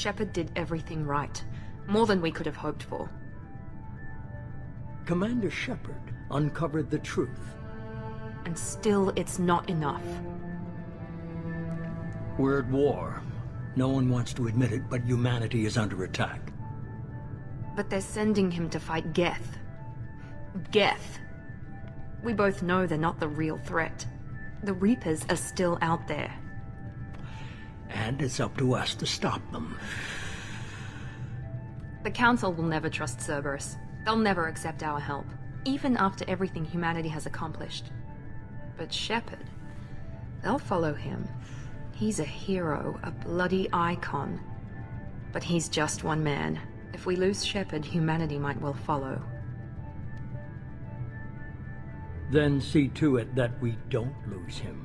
Shepard did everything right. More than we could have hoped for. Commander Shepard uncovered the truth. And still, it's not enough. We're at war. No one wants to admit it, but humanity is under attack. But they're sending him to fight Geth. Geth. We both know they're not the real threat. The Reapers are still out there. And it's up to us to stop them. The Council will never trust Cerberus. They'll never accept our help, even after everything humanity has accomplished. But Shepard, they'll follow him. He's a hero, a bloody icon. But he's just one man. If we lose Shepard, humanity might well follow. Then see to it that we don't lose him.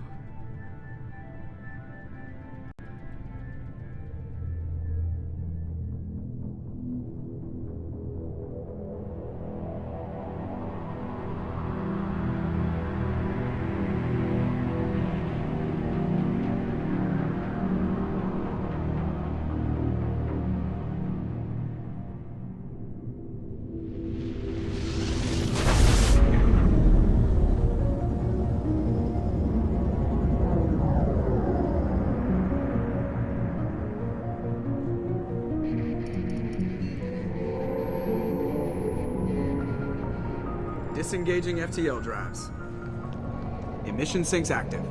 Disengaging FTL drives. Emission sinks active.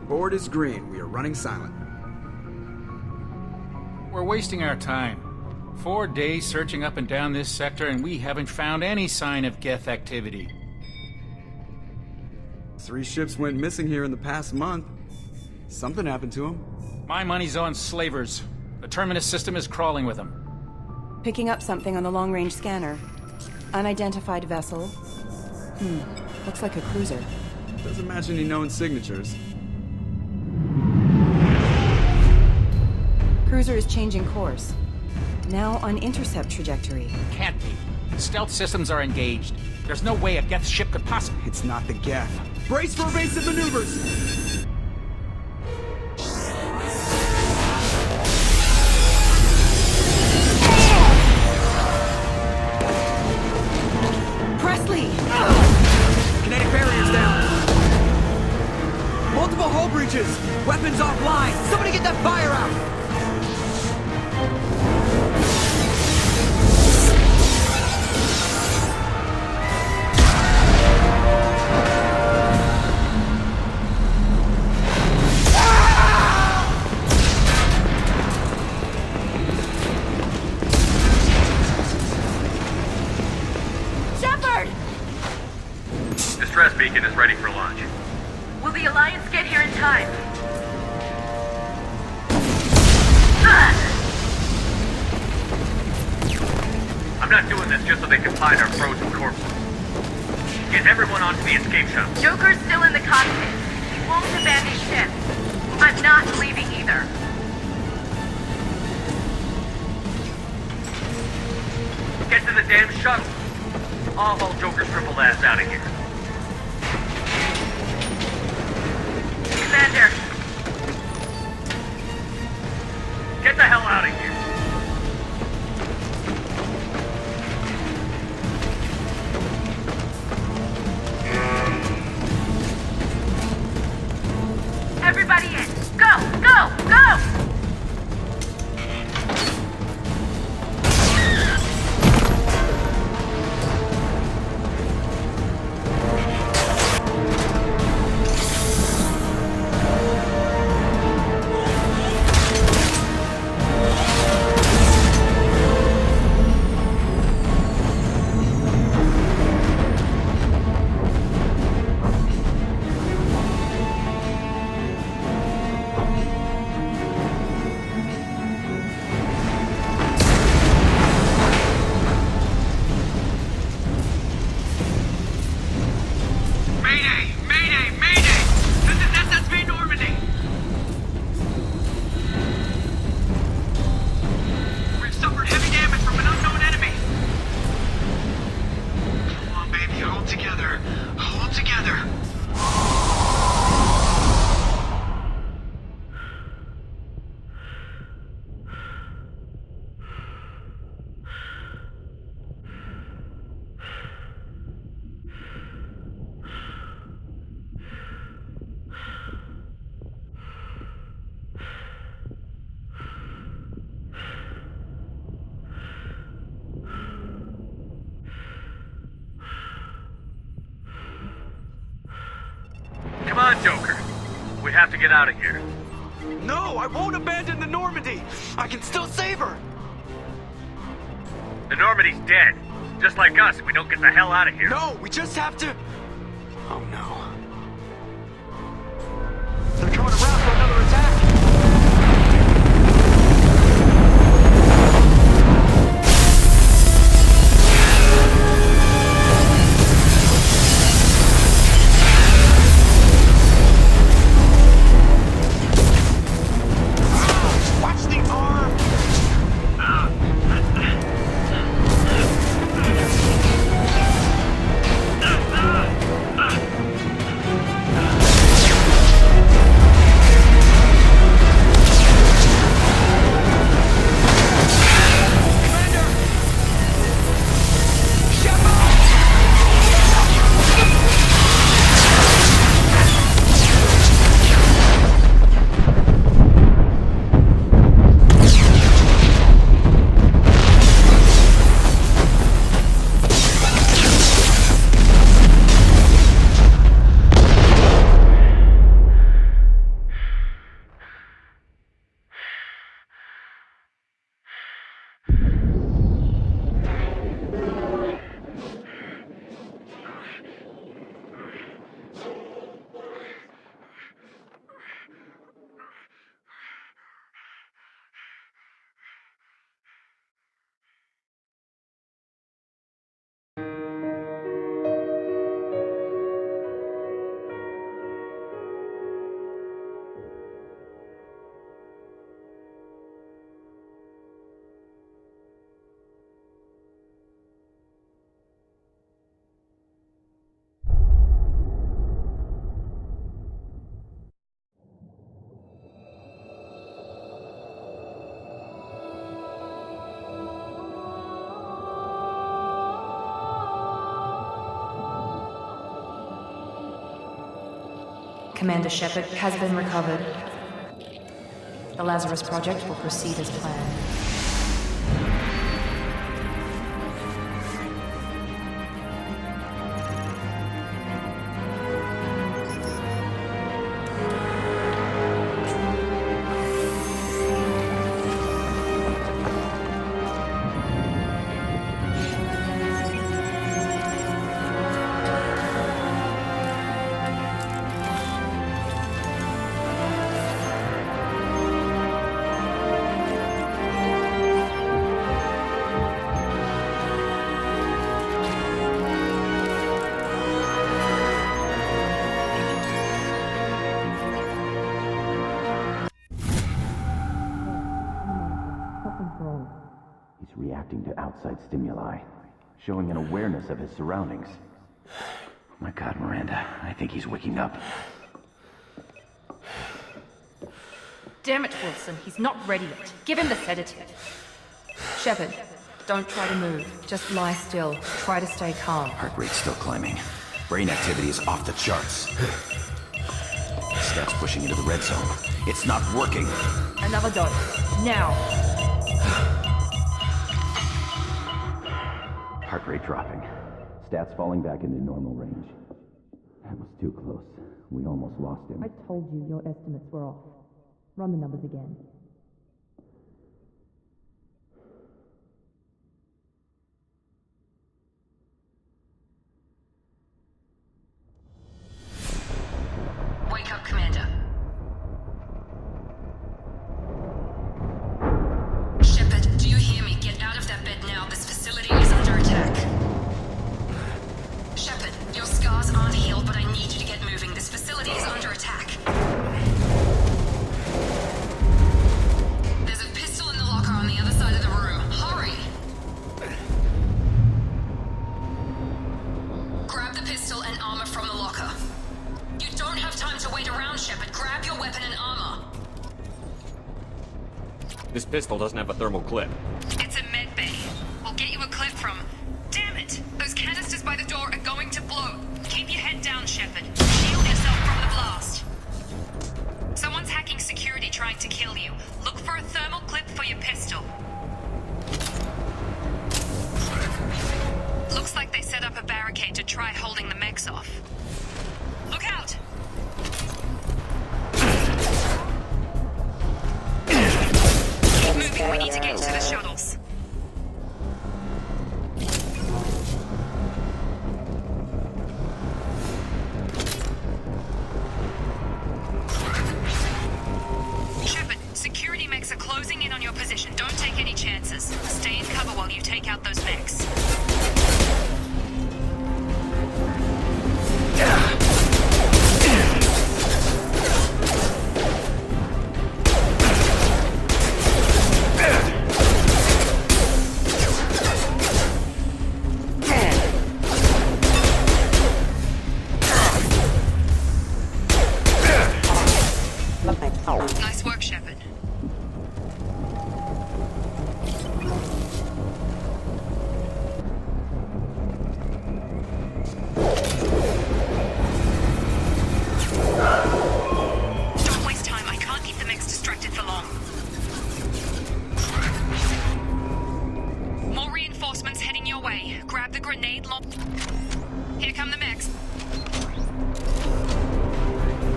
Board is green. We are running silent. We're wasting our time. 4 days searching up and down this sector, and we haven't found any sign of Geth activity. 3 ships went missing here in the past month. Something happened to them. My money's on slavers. The Terminus system is crawling with them. Picking up something on the long-range scanner. Unidentified vessel. Looks like a cruiser. Doesn't match any known signatures. Cruiser is changing course. Now on intercept trajectory. Can't be. Stealth systems are engaged. There's no way a Geth ship could possibly... It's not the Geth. Brace for evasive maneuvers! Kinetic barriers down. Multiple hull breaches. Weapons offline. Somebody get that fire out. Distress beacon is ready for launch. Will the Alliance get here in time? I'm not doing this just so they can find our frozen corpses. Get everyone onto the escape shuttle. Joker's still in the cockpit. He won't abandon ship. I'm not leaving either. Get to the damn shuttle. I'll haul Joker's triple ass out of here. Commander. Get the hell out of here. Everybody in. Go! Go! Go! on, Joker. We have to get out of here. No, I won't abandon the Normandy! I can still save her! The Normandy's dead. Just like us if we don't get the hell out of here. No, we just have to... Oh no. They're coming around for another attack! Watch the arm! Commander Shepard has been recovered. The Lazarus Project will proceed as planned. He's reacting to outside stimuli, showing an awareness of his surroundings. Oh my God, Miranda, I think he's waking up. Damn it, Wilson, he's not ready yet. Give him the sedative. Shepard, don't try to move. Just lie still. Try to stay calm. Heart rate's still climbing. Brain activity is off the charts. Stats pushing into the red zone. It's not working. Another dose. Now. Heart rate dropping. Stats falling back into normal range. That was too close. We almost lost him. I told you your estimates were off. Run the numbers again. Wake up, Commander. Shepard, do you hear me? Get out of that bed now. This facility is under attack. Shepard, your scars aren't healed, but I need you to get moving. This facility is under attack. There's a pistol in the locker on the other side of the room. Hurry! Grab the pistol and armor from the locker. You don't have time to wait around, Shepard. Grab your weapon and armor. This pistol doesn't have a thermal clip. It's a med bay. We'll get you a clip from... Damn it! Those canisters by the door are going to blow. Keep your head down, Shepard. Shield yourself from the blast. Someone's hacking security trying to kill you. Look for a thermal clip for your pistol. Looks like they set up a barricade to try holding the mechs off. Look out! Don't waste time. I can't keep the mix distracted for long. More reinforcements heading your way. Grab the grenade Here come the mechs.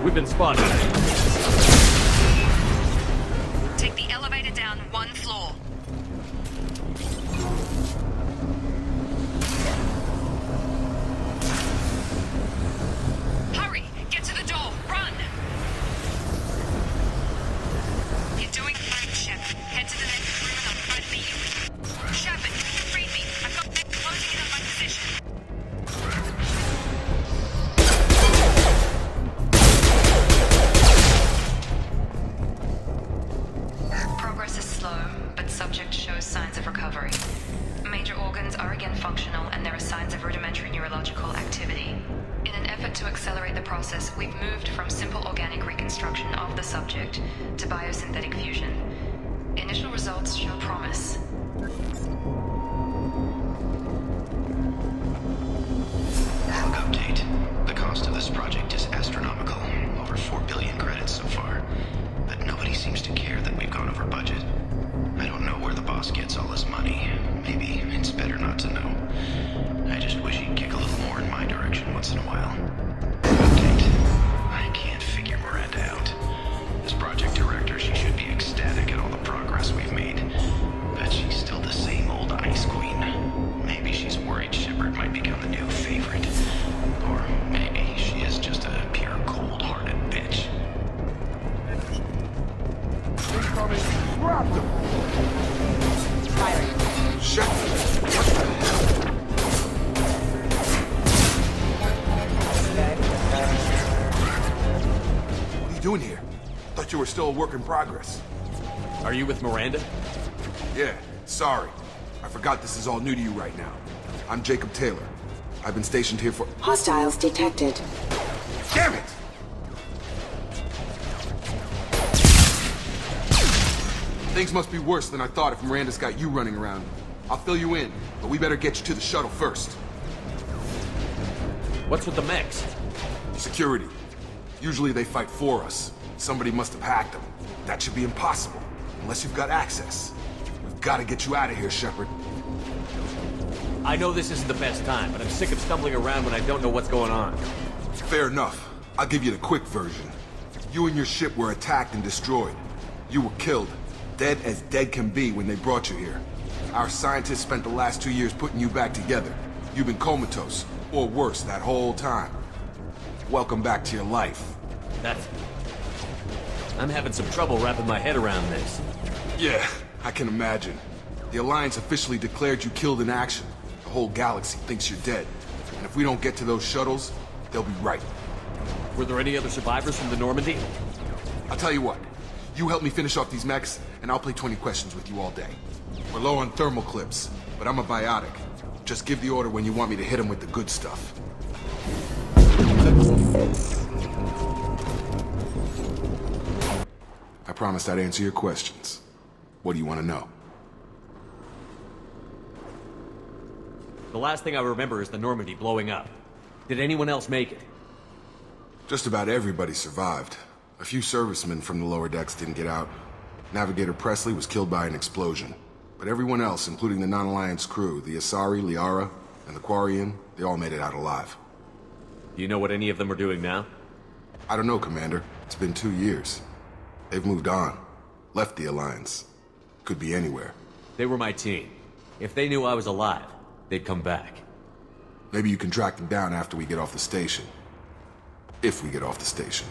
We've been spotted. Take the elevator down 1 floor. Hurry! Get to the door! Run! You're doing fine, Shep. Head to the next room and I'll try to meet you. Shepard, read me. I've got mechs closing in on my position. Progress is slow, but subject shows signs of recovery. Major organs are again functional, and there are signs of rudimentary neurological activity. In an effort to accelerate the process, we've moved from simple organic reconstruction of the subject to biosynthetic fusion. Initial results show promise. Log update. The cost of this project is astronomical. Over 4 billion credits so far. But nobody seems to care that we've gone over budget. I don't know where the boss gets all his money. Maybe it's better not to know. I just wish he'd kick a little more in my direction once in a while. Update. I can't figure Miranda out. As project director, she should be ecstatic at all the progress we've made. But she's still the same old ice queen. Maybe she's worried Shepard might become the new favorite. Or maybe she is just a pure cold-hearted bitch. Grab them! Shut up! What are you doing here? Thought you were still a work in progress. Are you with Miranda? Yeah, sorry. I forgot this is all new to you right now. I'm Jacob Taylor. I've been stationed here for— Hostiles detected. Damn it! Things must be worse than I thought if Miranda's got you running around. I'll fill you in, but we better get you to the shuttle first. What's with the mechs? Security. Usually they fight for us. Somebody must have hacked them. That should be impossible, unless you've got access. We've got to get you out of here, Shepard. I know this isn't the best time, but I'm sick of stumbling around when I don't know what's going on. Fair enough. I'll give you the quick version. You and your ship were attacked and destroyed. You were killed. Dead as dead can be when they brought you here. Our scientists spent the last 2 years putting you back together. You've been comatose, or worse, that whole time. Welcome back to your life. I'm having some trouble wrapping my head around this. Yeah, I can imagine. The Alliance officially declared you killed in action. The whole galaxy thinks you're dead. And if we don't get to those shuttles, they'll be right. Were there any other survivors from the Normandy? I'll tell you what. You help me finish off these mechs, and I'll play 20 questions with you all day. We're low on thermal clips, but I'm a biotic. Just give the order when you want me to hit them with the good stuff. I promised I'd answer your questions. What do you want to know? The last thing I remember is the Normandy blowing up. Did anyone else make it? Just about everybody survived. A few servicemen from the lower decks didn't get out. Navigator Presley was killed by an explosion. But everyone else, including the non-Alliance crew, the Asari, Liara, and the Quarian, they all made it out alive. Do you know what any of them are doing now? I don't know, Commander. It's been 2 years. They've moved on. Left the Alliance. Could be anywhere. They were my team. If they knew I was alive, they'd come back. Maybe you can track them down after we get off the station. If we get off the station.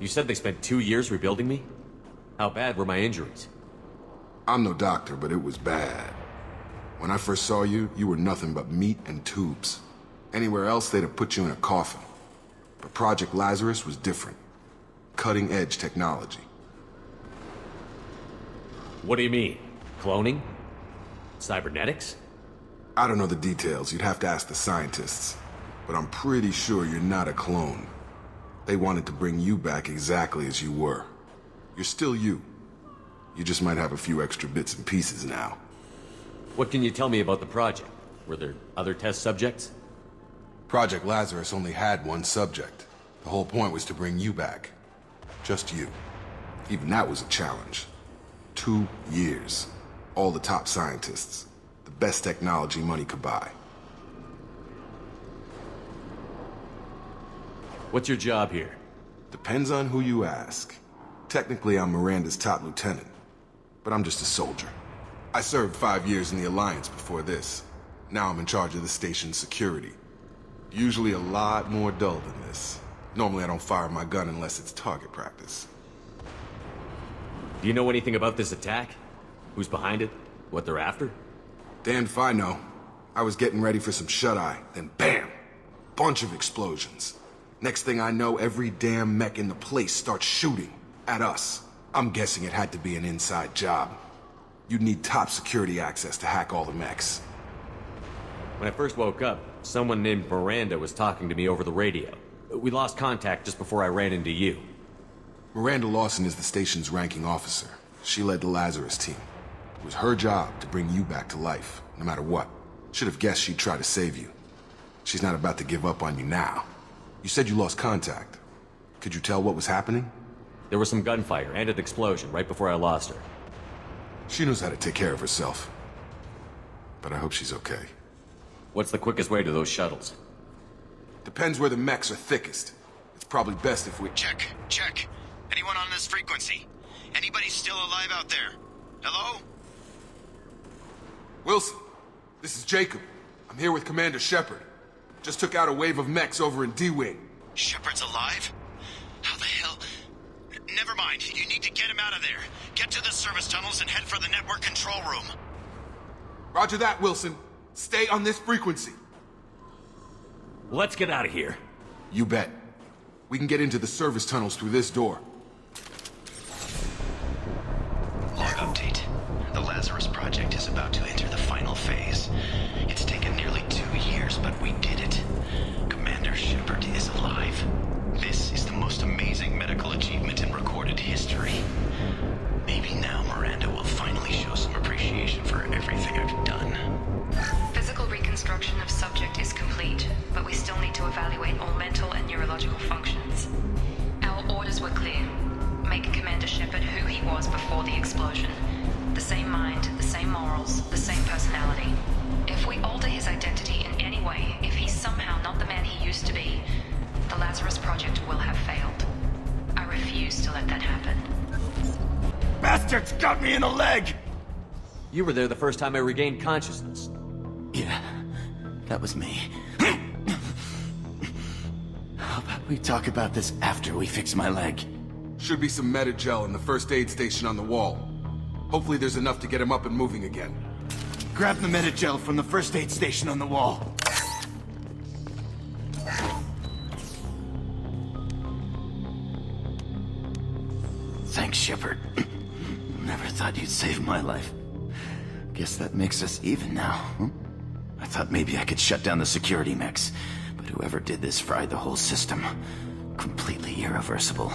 You said they spent 2 years rebuilding me? How bad were my injuries? I'm no doctor, but it was bad. When I first saw you, you were nothing but meat and tubes. Anywhere else, they'd have put you in a coffin. But Project Lazarus was different. Cutting-edge technology. What do you mean? Cloning? Cybernetics? I don't know the details. You'd have to ask the scientists. But I'm pretty sure you're not a clone. They wanted to bring you back exactly as you were. You're still you. You just might have a few extra bits and pieces now. What can you tell me about the project? Were there other test subjects? Project Lazarus only had one subject. The whole point was to bring you back. Just you. Even that was a challenge. 2 years. All the top scientists. The best technology money could buy. What's your job here? Depends on who you ask. Technically, I'm Miranda's top lieutenant. But I'm just a soldier. I served 5 years in the Alliance before this. Now I'm in charge of the station's security. Usually a lot more dull than this. Normally I don't fire my gun unless it's target practice. Do you know anything about this attack? Who's behind it? What they're after? Damned if I know. I was getting ready for some shut-eye, then bam! Bunch of explosions. Next thing I know, every damn mech in the place starts shooting at us. I'm guessing it had to be an inside job. You'd need top security access to hack all the mechs. When I first woke up, someone named Miranda was talking to me over the radio. We lost contact just before I ran into you. Miranda Lawson is the station's ranking officer. She led the Lazarus team. It was her job to bring you back to life, no matter what. Should have guessed she'd try to save you. She's not about to give up on you now. You said you lost contact. Could you tell what was happening? There was some gunfire and an explosion right before I lost her. She knows how to take care of herself. But I hope she's okay. What's the quickest way to those shuttles? Depends where the mechs are thickest. It's probably best if we... Check. Anyone on this frequency? Anybody still alive out there? Hello? Wilson, this is Jacob. I'm here with Commander Shepard. Just took out a wave of mechs over in D-Wing. Shepard's alive? How the hell? Never mind. You need to get him out of there. Get to the service tunnels and head for the network control room. Roger that, Wilson. Stay on this frequency. Let's get out of here. You bet. We can get into the service tunnels through this door. Log update. The Lazarus project is about to enter the final phase. It's taken nearly 2 years, but we did it. Commander Shepard is alive. This is the most amazing medical achievement in recorded history. Maybe now Miranda will finally show some appreciation for everything I've done. Physical reconstruction of subject is complete, but we still need to evaluate all mental and neurological functions. Our orders were clear. Make Commander Shepard who he was before the explosion. The same mind, the same morals, the same personality. If we alter his identity in any way, if he's somehow not the man he used to be, the Lazarus Project will have failed. I refuse to let that happen. Bastards got me in the leg! You were there the first time I regained consciousness. Yeah, that was me. How about we talk about this after we fix my leg? Should be some Metagel in the first aid station on the wall. Hopefully there's enough to get him up and moving again. Grab the Metagel from the first aid station on the wall. Thanks, Shepard. Never thought you'd save my life. Guess that makes us even now, huh? I thought maybe I could shut down the security mechs, but whoever did this fried the whole system. Completely irreversible.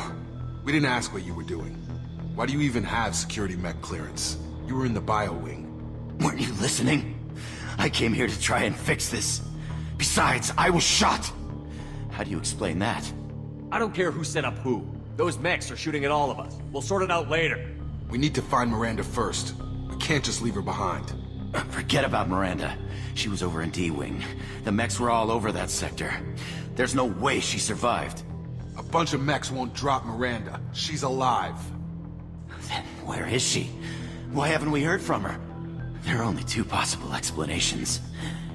We didn't ask what you were doing. Why do you even have security mech clearance? You were in the bio wing. Weren't you listening? I came here to try and fix this. Besides, I was shot! How do you explain that? I don't care who set up who. Those mechs are shooting at all of us. We'll sort it out later. We need to find Miranda first. We can't just leave her behind. Forget about Miranda. She was over in D-Wing. The mechs were all over that sector. There's no way she survived. A bunch of mechs won't drop Miranda. She's alive. Then where is she? Why haven't we heard from her? There are only two possible explanations.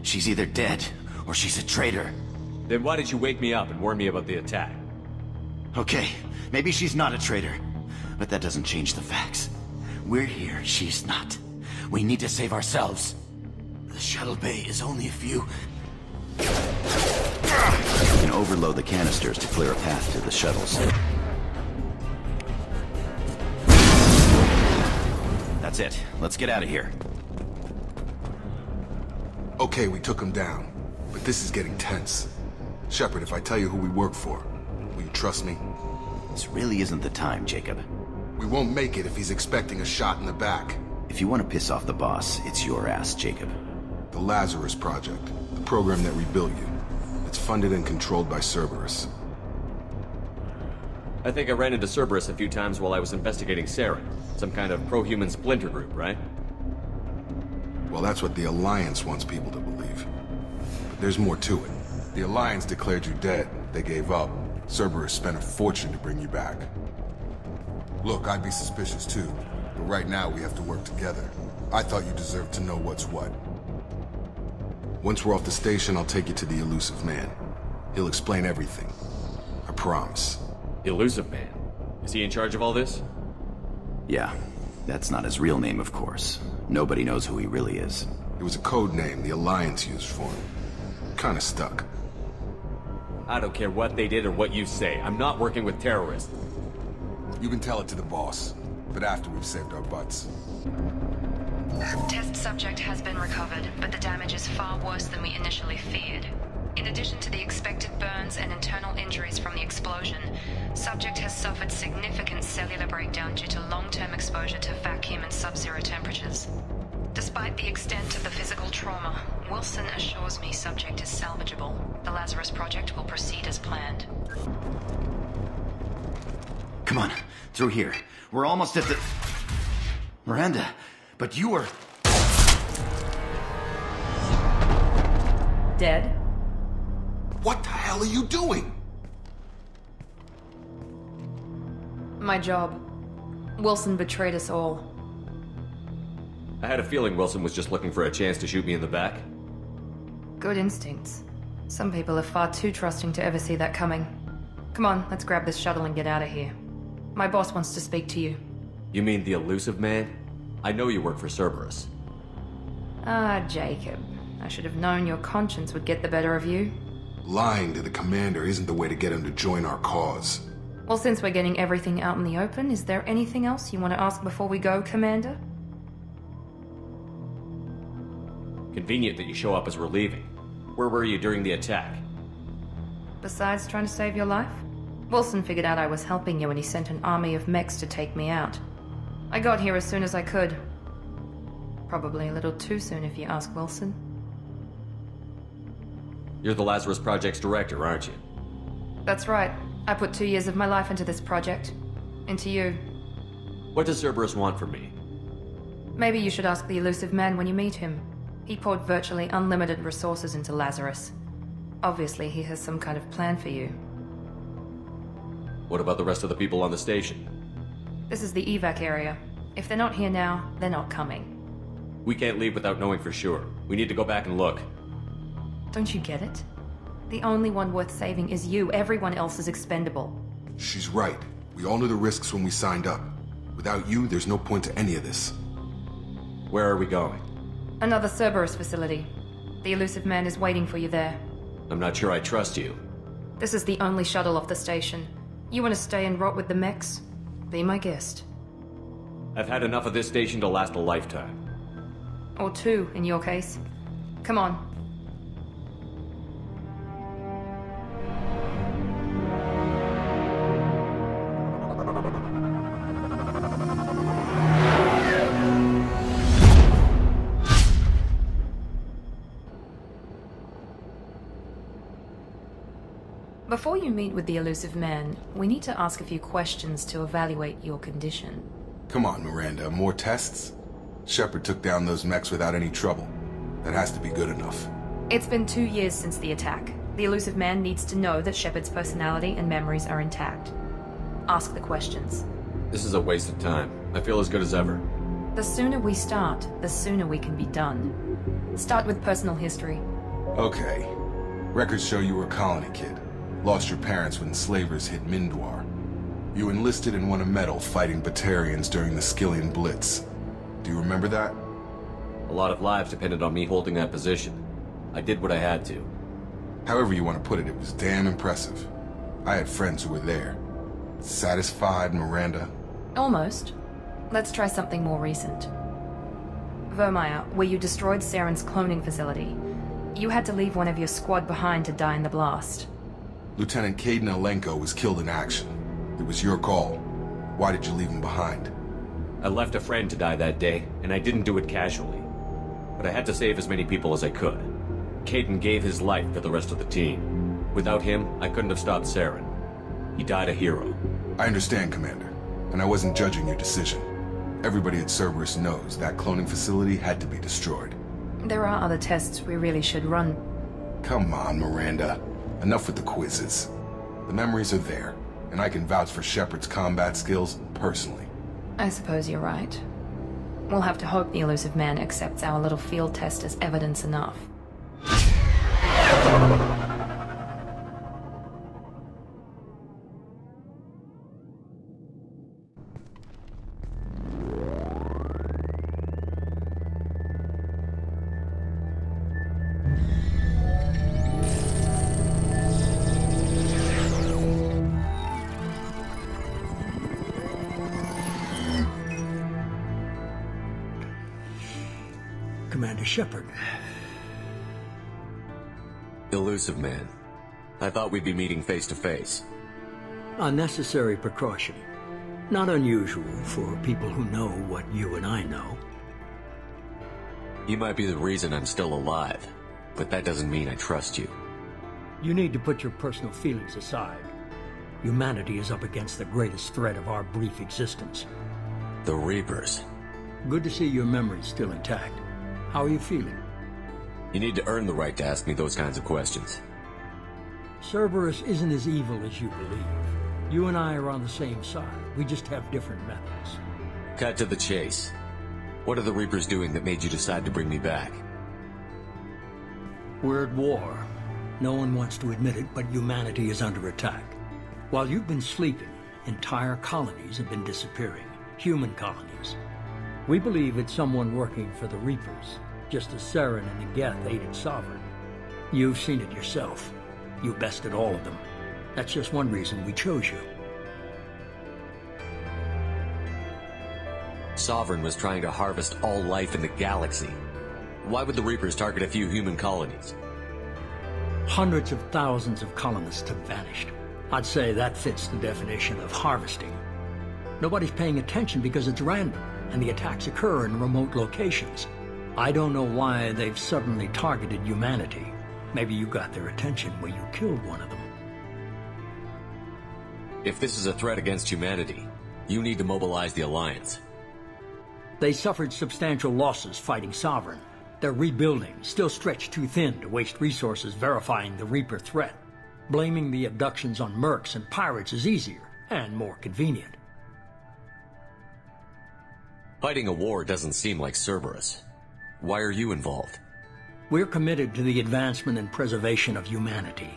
She's either dead, or she's a traitor. Then why did you wake me up and warn me about the attack? Okay, maybe she's not a traitor. But that doesn't change the facts. We're here, she's not. We need to save ourselves. The shuttle bay is only a few... You can overload the canisters to clear a path to the shuttles. That's it. Let's get out of here. Okay, we took him down. But this is getting tense. Shepard, if I tell you who we work for, will you trust me? This really isn't the time, Jacob. We won't make it if he's expecting a shot in the back. If you want to piss off the boss, it's your ass, Jacob. The Lazarus Project, the program that rebuilt you. It's funded and controlled by Cerberus. I think I ran into Cerberus a few times while I was investigating Saren. Some kind of pro-human splinter group, right? Well, that's what the Alliance wants people to believe. But there's more to it. The Alliance declared you dead. They gave up. Cerberus spent a fortune to bring you back. Look, I'd be suspicious too, but right now we have to work together. I thought you deserved to know what's what. Once we're off the station, I'll take you to the Elusive Man. He'll explain everything. I promise. Elusive Man? Is he in charge of all this? Yeah, that's not his real name, of course. Nobody knows who he really is. It was a code name the Alliance used for him. Kinda stuck. I don't care what they did or what you say. I'm not working with terrorists. You can tell it to the boss, but after we've saved our butts. Test subject has been recovered, but the damage is far worse than we initially feared. In addition to the expected burns and internal injuries from the explosion, subject has suffered significant cellular breakdown due to long-term exposure to vacuum and sub-zero temperatures. Despite the extent of the physical trauma, Wilson assures me subject is salvageable. The Lazarus Project will proceed as planned. Come on, through here. We're almost at the... Miranda, but you are... Dead? What the hell are you doing? My job. Wilson betrayed us all. I had a feeling Wilson was just looking for a chance to shoot me in the back. Good instincts. Some people are far too trusting to ever see that coming. Come on, let's grab this shuttle and get out of here. My boss wants to speak to you. You mean the Elusive Man? I know you work for Cerberus. Ah, Jacob. I should have known your conscience would get the better of you. Lying to the commander isn't the way to get him to join our cause. Well, since we're getting everything out in the open, is there anything else you want to ask before we go, Commander? Convenient that you show up as we're leaving. Where were you during the attack? Besides trying to save your life? Wilson figured out I was helping you and he sent an army of mechs to take me out. I got here as soon as I could. Probably a little too soon if you ask Wilson. You're the Lazarus Project's director, aren't you? That's right. I put 2 years of my life into this project. Into you. What does Cerberus want from me? Maybe you should ask the Elusive Man when you meet him. He poured virtually unlimited resources into Lazarus. Obviously, he has some kind of plan for you. What about the rest of the people on the station? This is the evac area. If they're not here now, they're not coming. We can't leave without knowing for sure. We need to go back and look. Don't you get it? The only one worth saving is you. Everyone else is expendable. She's right. We all knew the risks when we signed up. Without you, there's no point to any of this. Where are we going? Another Cerberus facility. The Elusive Man is waiting for you there. I'm not sure I trust you. This is the only shuttle off the station. You want to stay and rot with the mechs? Be my guest. I've had enough of this station to last a lifetime. Or 2, in your case. Come on. Before you meet with the Elusive Man, we need to ask a few questions to evaluate your condition. Come on, Miranda. More tests? Shepard took down those mechs without any trouble. That has to be good enough. It's been 2 years since the attack. The Elusive Man needs to know that Shepard's personality and memories are intact. Ask the questions. This is a waste of time. I feel as good as ever. The sooner we start, the sooner we can be done. Start with personal history. Okay. Records show you were a colony kid. Lost your parents when slavers hit Mindwar. You enlisted and won a medal fighting Batarians during the Skillian Blitz. Do you remember that? A lot of lives depended on me holding that position. I did what I had to. However you want to put it, it was damn impressive. I had friends who were there. Satisfied, Miranda? Almost. Let's try something more recent. Vermeer, where you destroyed Saren's cloning facility. You had to leave one of your squad behind to die in the blast. Lieutenant Caden Alenko was killed in action. It was your call. Why did you leave him behind? I left a friend to die that day, and I didn't do it casually. But I had to save as many people as I could. Caden gave his life for the rest of the team. Without him, I couldn't have stopped Saren. He died a hero. I understand, Commander, and I wasn't judging your decision. Everybody at Cerberus knows that cloning facility had to be destroyed. There are other tests we really should run. Come on, Miranda. Enough with the quizzes. The memories are there, and I can vouch for Shepard's combat skills personally. I suppose you're right. We'll have to hope the elusive man accepts our little field test as evidence enough. Commander Shepard. Elusive man. I thought we'd be meeting face to face. A necessary precaution. Not unusual for people who know what you and I know. You might be the reason I'm still alive, but that doesn't mean I trust you. You need to put your personal feelings aside. Humanity is up against the greatest threat of our brief existence. The Reapers. Good to see your memory's still intact. How are you feeling? You need to earn the right to ask me those kinds of questions. Cerberus isn't as evil as you believe. You and I are on the same side. We just have different methods. Cut to the chase. What are the Reapers doing that made you decide to bring me back? We're at war. No one wants to admit it, but humanity is under attack. While you've been sleeping, entire colonies have been disappearing. Human colonies. We believe it's someone working for the Reapers, just as Saren and the Geth aided Sovereign. You've seen it yourself. You bested all of them. That's just one reason we chose you. Sovereign was trying to harvest all life in the galaxy. Why would the Reapers target a few human colonies? Hundreds of thousands of colonists have vanished. I'd say that fits the definition of harvesting. Nobody's paying attention because it's random, and the attacks occur in remote locations. I don't know why they've suddenly targeted humanity. Maybe you got their attention when you killed one of them. If this is a threat against humanity, you need to mobilize the Alliance. They suffered substantial losses fighting Sovereign. They're rebuilding, still stretched too thin to waste resources verifying the Reaper threat. Blaming the abductions on mercs and pirates is easier and more convenient. Fighting a war doesn't seem like Cerberus. Why are you involved? We're committed to the advancement and preservation of humanity.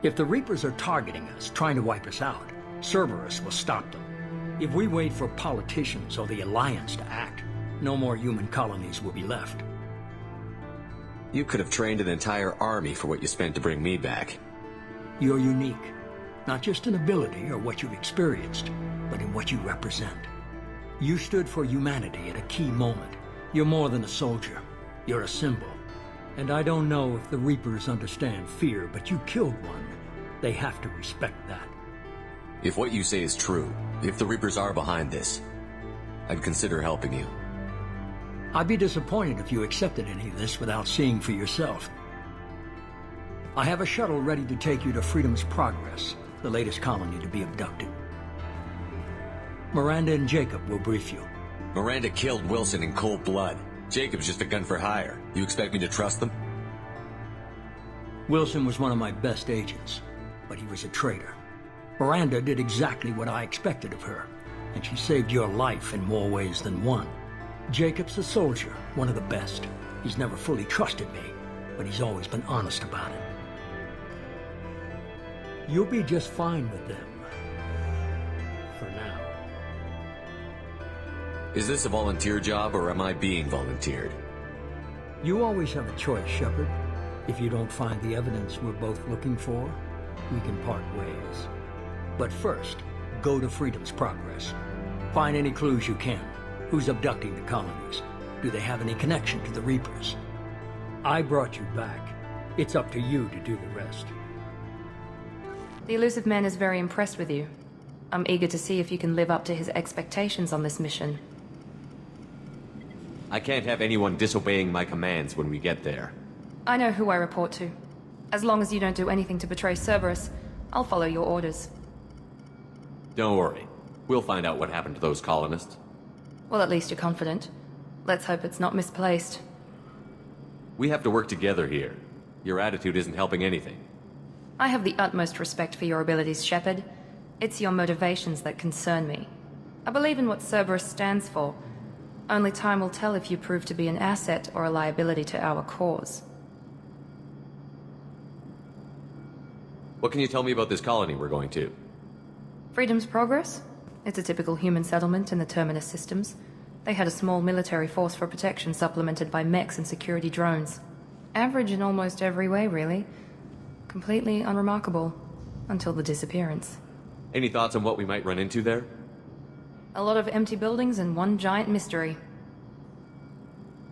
If the Reapers are targeting us, trying to wipe us out, Cerberus will stop them. If we wait for politicians or the Alliance to act, no more human colonies will be left. You could have trained an entire army for what you spent to bring me back. You're unique, not just in ability or what you've experienced, but in what you represent. You stood for humanity at a key moment. You're more than a soldier. You're a symbol. And I don't know if the Reapers understand fear, but you killed one. They have to respect that. If what you say is true, if the Reapers are behind this, I'd consider helping you. I'd be disappointed if you accepted any of this without seeing for yourself. I have a shuttle ready to take you to Freedom's Progress, the latest colony to be abducted. Miranda and Jacob will brief you. Miranda killed Wilson in cold blood. Jacob's just a gun for hire. You expect me to trust them? Wilson was one of my best agents, but he was a traitor. Miranda did exactly what I expected of her, and she saved your life in more ways than one. Jacob's a soldier, one of the best. He's never fully trusted me, but he's always been honest about it. You'll be just fine with them. For now. Is this a volunteer job, or am I being volunteered? You always have a choice, Shepard. If you don't find the evidence we're both looking for, we can part ways. But first, go to Freedom's Progress. Find any clues you can. Who's abducting the colonies? Do they have any connection to the Reapers? I brought you back. It's up to you to do the rest. The elusive man is very impressed with you. I'm eager to see if you can live up to his expectations on this mission. I can't have anyone disobeying my commands when we get there. I know who I report to. As long as you don't do anything to betray Cerberus, I'll follow your orders. Don't worry. We'll find out what happened to those colonists. Well, at least you're confident. Let's hope it's not misplaced. We have to work together here. Your attitude isn't helping anything. I have the utmost respect for your abilities, Shepard. It's your motivations that concern me. I believe in what Cerberus stands for. Only time will tell if you prove to be an asset or a liability to our cause. What can you tell me about this colony we're going to? Freedom's Progress? It's a typical human settlement in the Terminus systems. They had a small military force for protection supplemented by mechs and security drones. Average in almost every way, really. Completely unremarkable. Until the disappearance. Any thoughts on what we might run into there? A lot of empty buildings and one giant mystery.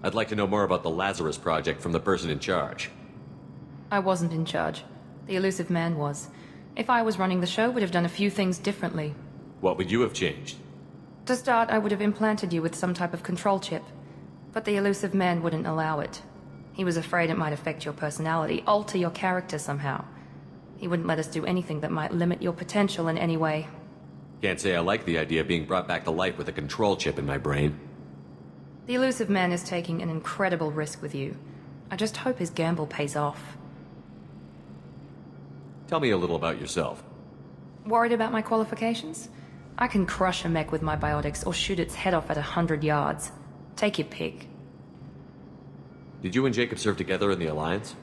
I'd like to know more about the Lazarus Project from the person in charge. I wasn't in charge. The elusive man was. If I was running the show, would have done a few things differently. What would you have changed? To start, I would have implanted you with some type of control chip. But the elusive man wouldn't allow it. He was afraid it might affect your personality, alter your character somehow. He wouldn't let us do anything that might limit your potential in any way. Can't say I like the idea of being brought back to life with a control chip in my brain. The elusive man is taking an incredible risk with you. I just hope his gamble pays off. Tell me a little about yourself. Worried about my qualifications? I can crush a mech with my biotics or shoot its head off at 100 yards. Take your pick. Did you and Jacob serve together in the Alliance?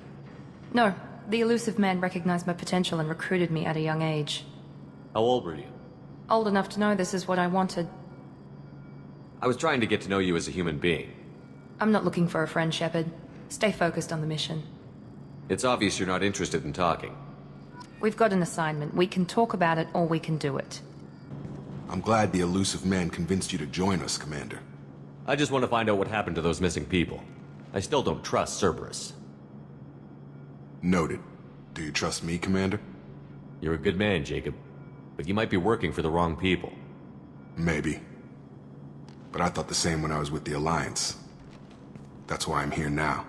No, the elusive man recognized my potential and recruited me at a young age. How old were you? Old enough to know this is what I wanted. I was trying to get to know you as a human being. I'm not looking for a friend, Shepard. Stay focused on the mission. It's obvious you're not interested in talking. We've got an assignment. We can talk about it or we can do it. I'm glad the elusive man convinced you to join us, Commander. I just want to find out what happened to those missing people. I still don't trust Cerberus. Noted. Do you trust me, Commander? You're a good man, Jacob. But you might be working for the wrong people. Maybe. But I thought the same when I was with the Alliance. That's why I'm here now.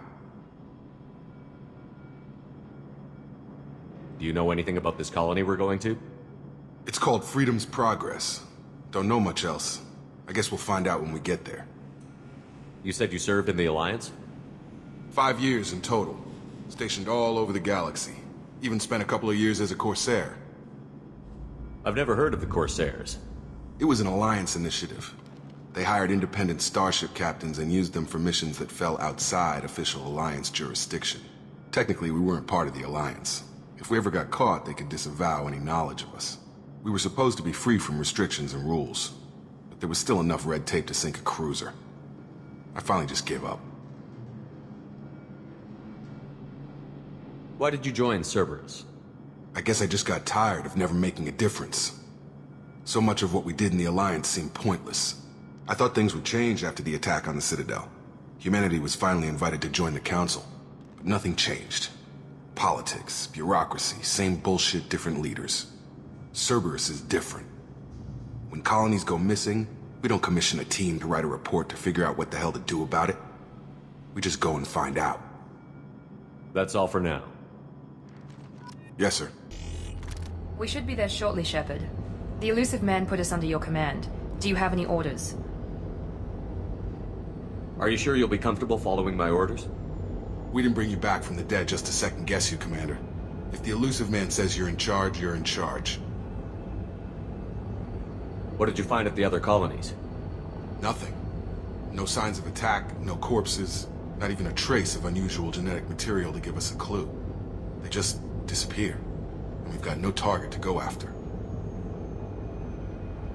Do you know anything about this colony we're going to? It's called Freedom's Progress. Don't know much else. I guess we'll find out when we get there. You said you served in the Alliance? 5 years in total. Stationed all over the galaxy. Even spent a couple of years as a Corsair. I've never heard of the Corsairs. It was an Alliance initiative. They hired independent starship captains and used them for missions that fell outside official Alliance jurisdiction. Technically, we weren't part of the Alliance. If we ever got caught, they could disavow any knowledge of us. We were supposed to be free from restrictions and rules, but there was still enough red tape to sink a cruiser. I finally just gave up. Why did you join Cerberus? I guess I just got tired of never making a difference. So much of what we did in the Alliance seemed pointless. I thought things would change after the attack on the Citadel. Humanity was finally invited to join the Council, but nothing changed. Politics, bureaucracy, same bullshit, different leaders. Cerberus is different. When colonies go missing, we don't commission a team to write a report to figure out what the hell to do about it. We just go and find out. That's all for now. Yes, sir. We should be there shortly, Shepard. The elusive man put us under your command. Do you have any orders? Are you sure you'll be comfortable following my orders? We didn't bring you back from the dead just to second guess you, Commander. If the elusive man says you're in charge, you're in charge. What did you find at the other colonies? Nothing. No signs of attack, no corpses, not even a trace of unusual genetic material to give us a clue. They just disappear, and we've got no target to go after.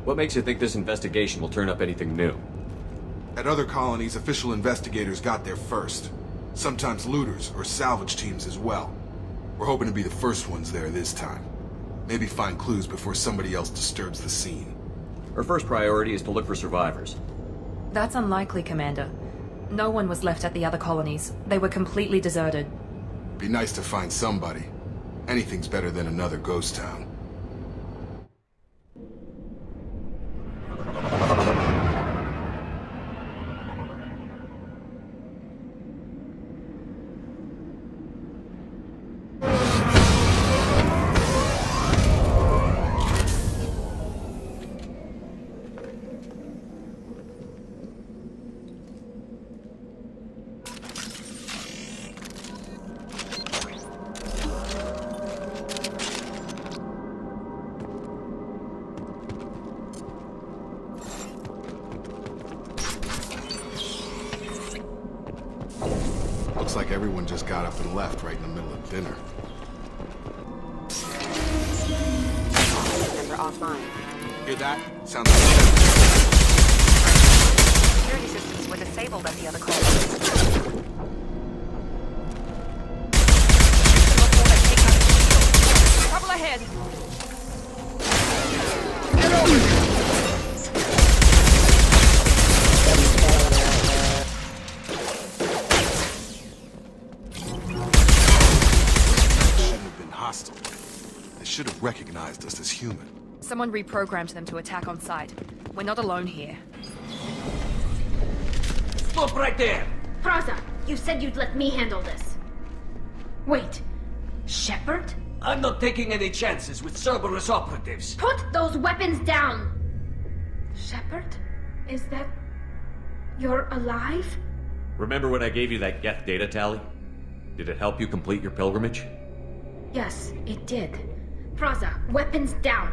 What makes you think this investigation will turn up anything new? At other colonies, official investigators got there first. Sometimes looters or salvage teams as well. We're hoping to be the first ones there this time. Maybe find clues before somebody else disturbs the scene. Our first priority is to look for survivors. That's unlikely, Commander. No one was left at the other colonies. They were completely deserted. Be nice to find somebody. Anything's better than another ghost town. everyone just got up and left right in the middle of dinner. Number offline. Hear that? Sounds like... Security systems were disabled at the other colony. Trouble ahead. Shouldn't have been hostile. They should have recognized us as human. Someone reprogrammed them to attack on sight. We're not alone here. Stop right there! Praza, you said you'd let me handle this. Wait, Shepard? I'm not taking any chances with Cerberus operatives. Put those weapons down! Shepard? Is that... you're alive? Remember when I gave you that Geth data tally? Did it help you complete your pilgrimage? Yes, it did. Praza, weapons down.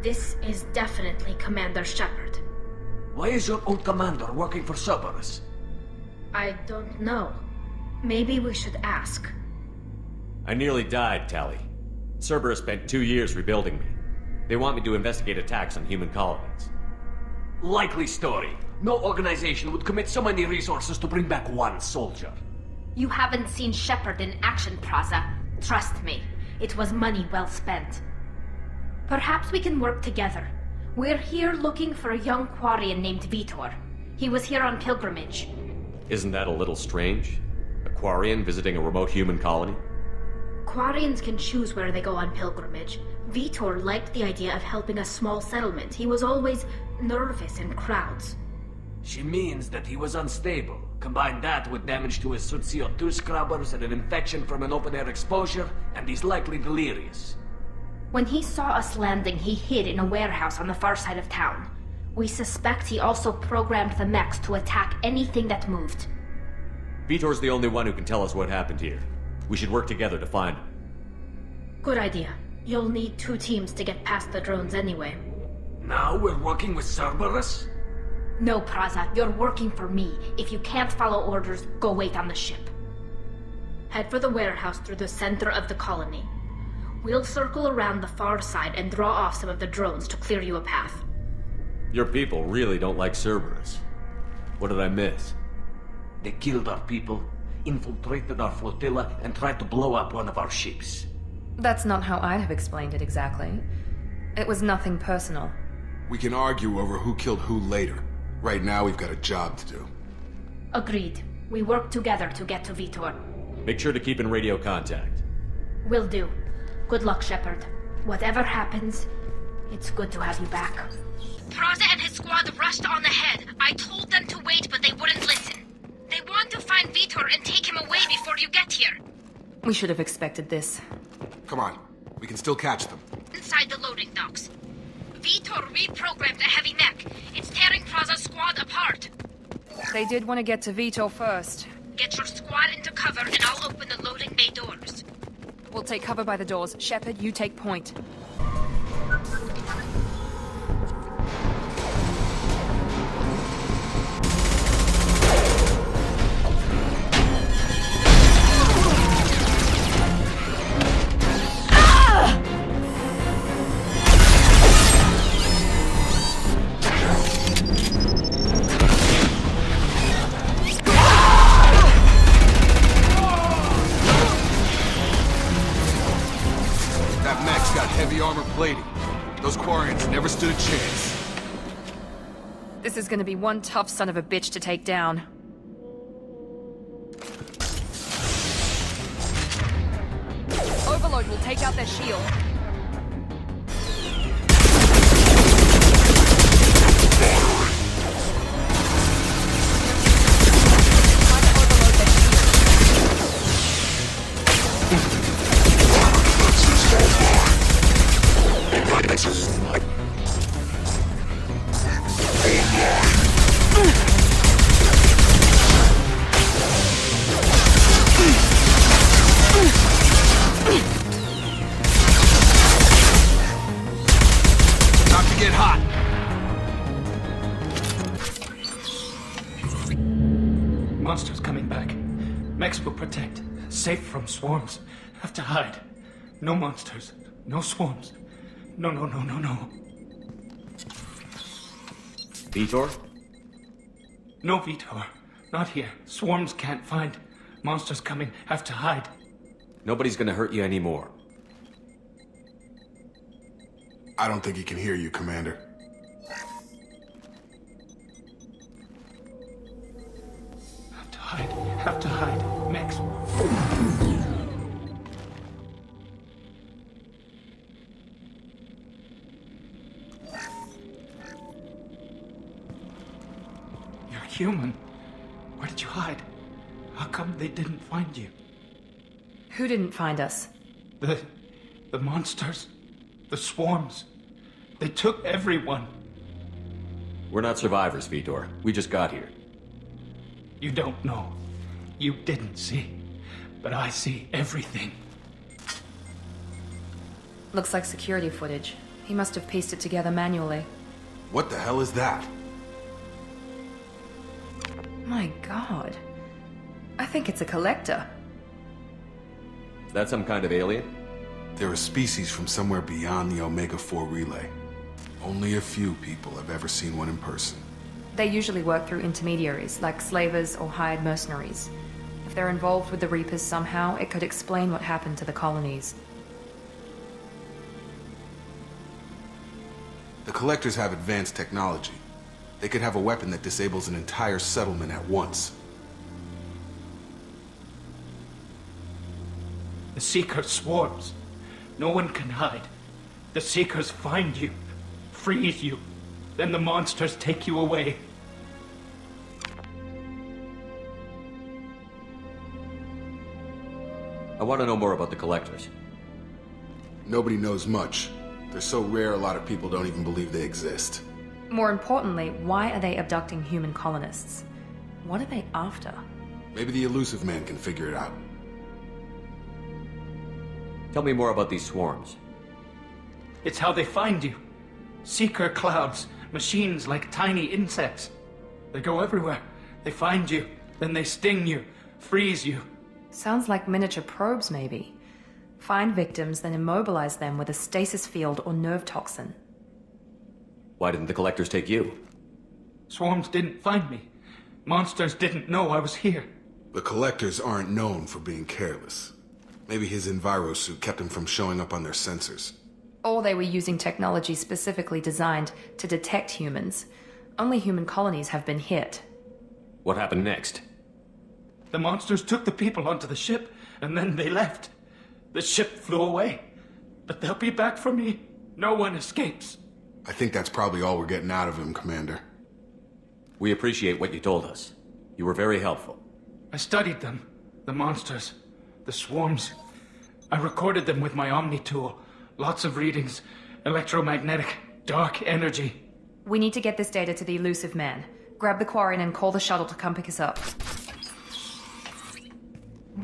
This is definitely Commander Shepard. Why is your old commander working for Cerberus? I don't know. Maybe we should ask. I nearly died, Tally. Cerberus spent 2 years rebuilding me. They want me to investigate attacks on human colonies. Likely story. No organization would commit so many resources to bring back one soldier. You haven't seen Shepard in action, Praza. Trust me, it was money well spent. Perhaps we can work together. We're here looking for a young Quarian named Vitor. He was here on pilgrimage. Isn't that a little strange? A Quarian visiting a remote human colony? Quarians can choose where they go on pilgrimage. Vitor liked the idea of helping a small settlement. He was always nervous in crowds. She means that he was unstable. Combine that with damage to his suit CO2 scrubbers and an infection from an open-air exposure, and he's likely delirious. When he saw us landing, he hid in a warehouse on the far side of town. We suspect he also programmed the mechs to attack anything that moved. Vitor's the only one who can tell us what happened here. We should work together to find him. Good idea. You'll need 2 teams to get past the drones anyway. Now we're working with Cerberus? No, Praza, you're working for me. If you can't follow orders, go wait on the ship. Head for the warehouse through the center of the colony. We'll circle around the far side and draw off some of the drones to clear you a path. Your people really don't like Cerberus. What did I miss? They killed our people, infiltrated our flotilla, and tried to blow up one of our ships. That's not how I'd have explained it exactly. It was nothing personal. We can argue over who killed who later. Right now, we've got a job to do. Agreed. We work together to get to Vitor. Make sure to keep in radio contact. Will do. Good luck, Shepard. Whatever happens, it's good to have you back. Praza and his squad rushed on ahead. I told them to wait, but they wouldn't listen. They want to find Vitor and take him away before you get here. We should have expected this. Come on. We can still catch them. Inside the loading docks. Vitor reprogrammed a heavy mech. It's tearing Praza's squad apart. They did want to get to Vitor first. Get your squad into cover and I'll open the loading bay doors. We'll take cover by the doors. Shepard, you take point. Heavy armor plating. Those Quarians never stood a chance. This is gonna be one tough son of a bitch to take down. Overload will take out their shield. Monsters coming back. Mechs will protect. Safe from swarms. Have to hide. No monsters. No swarms. No. Vitor? No, Vitor. Not here. Swarms can't find. Monsters coming. Have to hide. Nobody's gonna hurt you anymore. I don't think he can hear you, Commander. Have to hide. Max. You're human. Where did you hide? How come they didn't find you? Who didn't find us? The monsters. The swarms. They took everyone. We're not survivors, Vitor. We just got here. You don't know. You didn't see. But I see everything. Looks like security footage. He must have pieced it together manually. What the hell is that? My god. I think it's a collector. Is that some kind of alien? They're a species from somewhere beyond the Omega-4 relay. Only a few people have ever seen one in person. They usually work through intermediaries, like slavers or hired mercenaries. If they're involved with the Reapers somehow, it could explain what happened to the colonies. The Collectors have advanced technology. They could have a weapon that disables an entire settlement at once. The Seeker swarms. No one can hide. The Seekers find you, freeze you, then the monsters take you away. I want to know more about the Collectors. Nobody knows much. They're so rare, a lot of people don't even believe they exist. More importantly, why are they abducting human colonists? What are they after? Maybe the Elusive Man can figure it out. Tell me more about these swarms. It's how they find you. Seeker clouds, machines like tiny insects. They go everywhere. They find you, then they sting you, freeze you. Sounds like miniature probes, maybe. Find victims, then immobilize them with a stasis field or nerve toxin. Why didn't the Collectors take you? Swarms didn't find me. Monsters didn't know I was here. The Collectors aren't known for being careless. Maybe his envirosuit kept him from showing up on their sensors. Or they were using technology specifically designed to detect humans. Only human colonies have been hit. What happened next? The monsters took the people onto the ship, and then they left. The ship flew away. But they'll be back for me. No one escapes. I think that's probably all we're getting out of him, Commander. We appreciate what you told us. You were very helpful. I studied them. The monsters. The swarms. I recorded them with my Omni tool. Lots of readings. Electromagnetic. Dark energy. We need to get this data to the Elusive Man. Grab the Quarian and call the shuttle to come pick us up.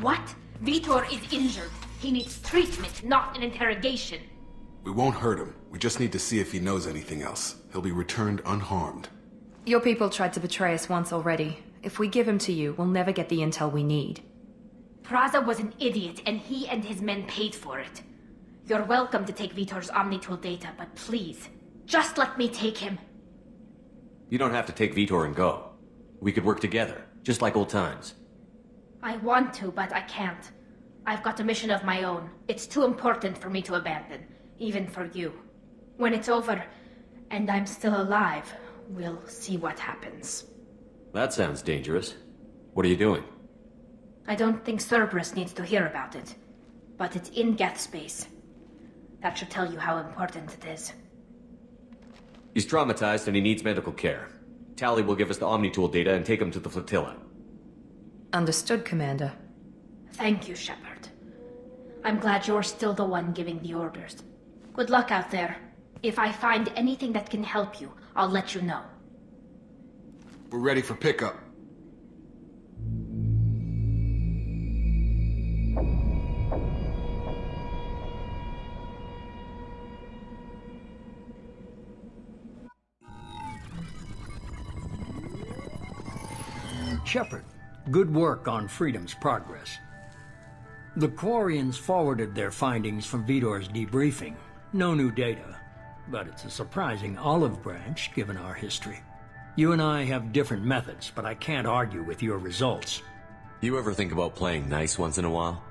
What? Vitor is injured. He needs treatment, not an interrogation. We won't hurt him. We just need to see if he knows anything else. He'll be returned unharmed. Your people tried to betray us once already. If we give him to you, we'll never get the intel we need. Praza was an idiot, and he and his men paid for it. You're welcome to take Vitor's Omnitool data, but please, just let me take him. You don't have to take Vitor and go. We could work together, just like old times. I want to, but I can't. I've got a mission of my own. It's too important for me to abandon, even for you. When it's over, and I'm still alive, we'll see what happens. That sounds dangerous. What are you doing? I don't think Cerberus needs to hear about it, but it's in Geth space. That should tell you how important it is. He's traumatized and he needs medical care. Tally will give us the Omnitool data and take him to the flotilla. Understood, Commander. Thank you, Shepard. I'm glad you're still the one giving the orders. Good luck out there. If I find anything that can help you, I'll let you know. We're ready for pickup. Shepard, Good work on Freedom's progress. The Quarians forwarded their findings from Vidor's debriefing. No new data, but it's a surprising olive branch given our history. You and I have different methods, but I can't argue with your results. You ever think about playing nice once in a while?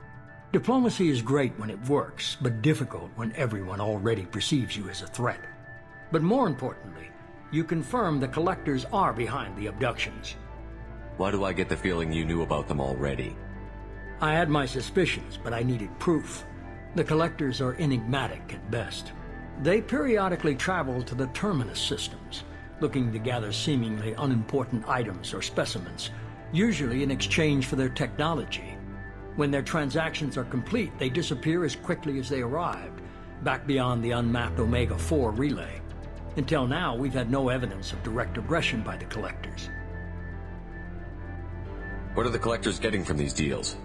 Diplomacy is great when it works, but difficult when everyone already perceives you as a threat. But more importantly, you confirm the Collectors are behind the abductions. Why do I get the feeling you knew about them already? I had my suspicions, but I needed proof. The Collectors are enigmatic at best. They periodically travel to the Terminus systems, looking to gather seemingly unimportant items or specimens, usually in exchange for their technology. When their transactions are complete, they disappear as quickly as they arrived, back beyond the unmapped Omega-4 relay. Until now, we've had no evidence of direct aggression by the Collectors. What are the Collectors getting from these deals?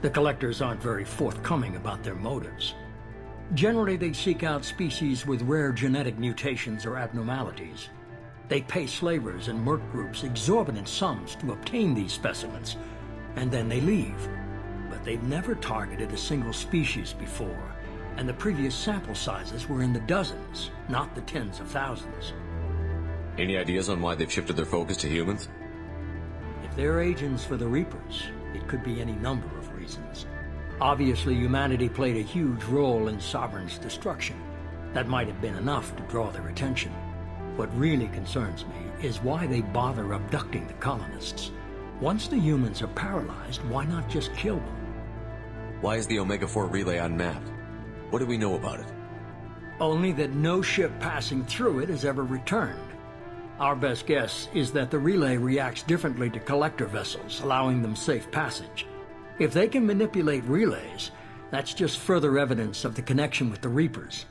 The Collectors aren't very forthcoming about their motives. Generally, they seek out species with rare genetic mutations or abnormalities. They pay slavers and merc groups exorbitant sums to obtain these specimens, and then they leave. But they've never targeted a single species before, and the previous sample sizes were in the dozens, not the tens of thousands. Any ideas on why they've shifted their focus to humans? If they're agents for the Reapers, it could be any number of reasons. Obviously, humanity played a huge role in Sovereign's destruction. That might have been enough to draw their attention. What really concerns me is why they bother abducting the colonists. Once the humans are paralyzed, why not just kill them? Why is the Omega-4 relay unmapped? What do we know about it? Only that no ship passing through it has ever returned. Our best guess is that the relay reacts differently to collector vessels, allowing them safe passage. If they can manipulate relays, that's just further evidence of the connection with the Reapers.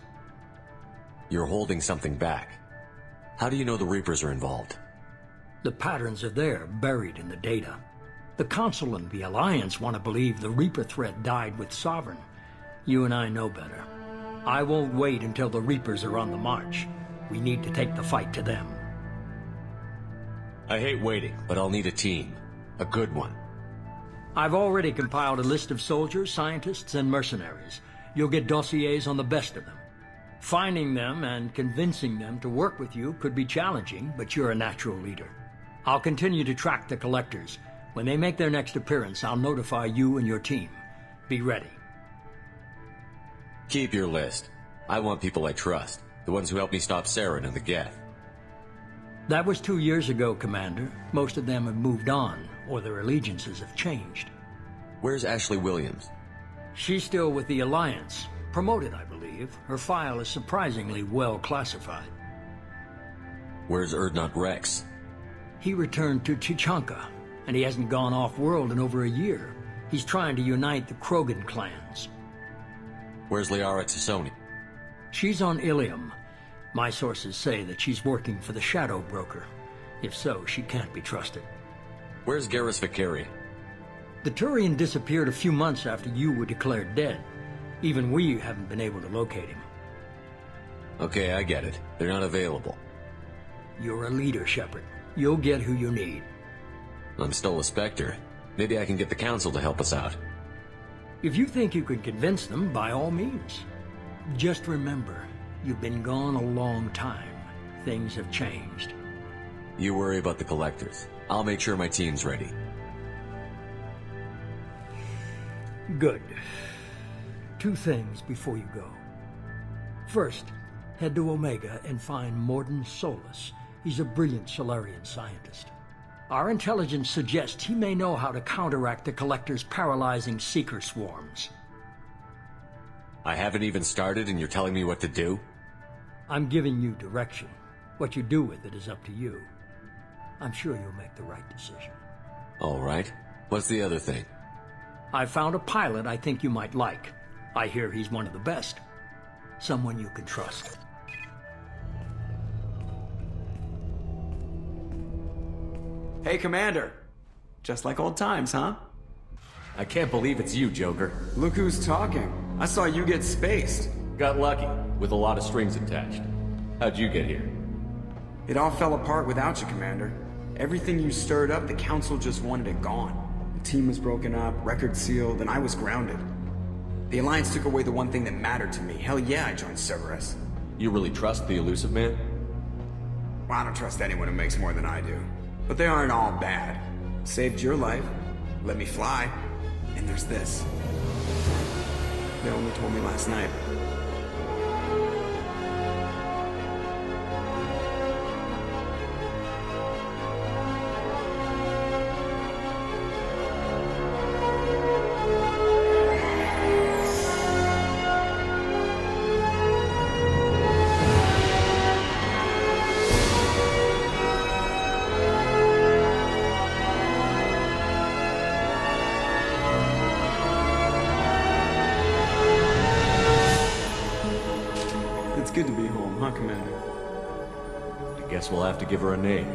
You're holding something back. How do you know the Reapers are involved? The patterns are there, buried in the data. The Council and the Alliance want to believe the Reaper threat died with Sovereign. You and I know better. I won't wait until the Reapers are on the march. We need to take the fight to them. I hate waiting, but I'll need a team. A good one. I've already compiled a list of soldiers, scientists, and mercenaries. You'll get dossiers on the best of them. Finding them and convincing them to work with you could be challenging, but you're a natural leader. I'll continue to track the Collectors. When they make their next appearance, I'll notify you and your team. Be ready. Keep your list. I want people I trust. The ones who helped me stop Saren and the Geth. That was 2 years ago, Commander. Most of them have moved on, or their allegiances have changed. Where's Ashley Williams? She's still with the Alliance. Promoted, I believe. Her file is surprisingly well classified. Where's Erdnot Rex? He returned to Chichanka, and he hasn't gone off-world in over a year. He's trying to unite the Krogan clans. Where's Liara Tassoni? She's on Ilium. My sources say that she's working for the Shadow Broker. If so, she can't be trusted. Where's Garrus Vicari? The Turian disappeared a few months after you were declared dead. Even we haven't been able to locate him. Okay, I get it. They're not available. You're a leader, Shepard. You'll get who you need. I'm still a Spectre. Maybe I can get the Council to help us out. If you think you can convince them, by all means. Just remember, you've been gone a long time. Things have changed. You worry about the Collectors. I'll make sure my team's ready. Good. 2 things before you go. First, head to Omega and find Mordin Solus. He's a brilliant Solarian scientist. Our intelligence suggests he may know how to counteract the Collector's paralyzing Seeker swarms. I haven't even started and you're telling me what to do? I'm giving you direction. What you do with it is up to you. I'm sure you'll make the right decision. All right. What's the other thing? I found a pilot I think you might like. I hear he's one of the best. Someone you can trust. Hey, Commander. Just like old times, huh? I can't believe it's you, Joker. Look who's talking. I saw you get spaced. Got lucky, with a lot of strings attached. How'd you get here? It all fell apart without you, Commander. Everything you stirred up, the Council just wanted it gone. The team was broken up, record sealed, and I was grounded. The Alliance took away the one thing that mattered to me. Hell yeah, I joined Cerberus. You really trust the Elusive Man? Well, I don't trust anyone who makes more than I do. But they aren't all bad. Saved your life, let me fly, and there's this. They only told me last night. It's good to be home, huh, Commander? I guess we'll have to give her a name.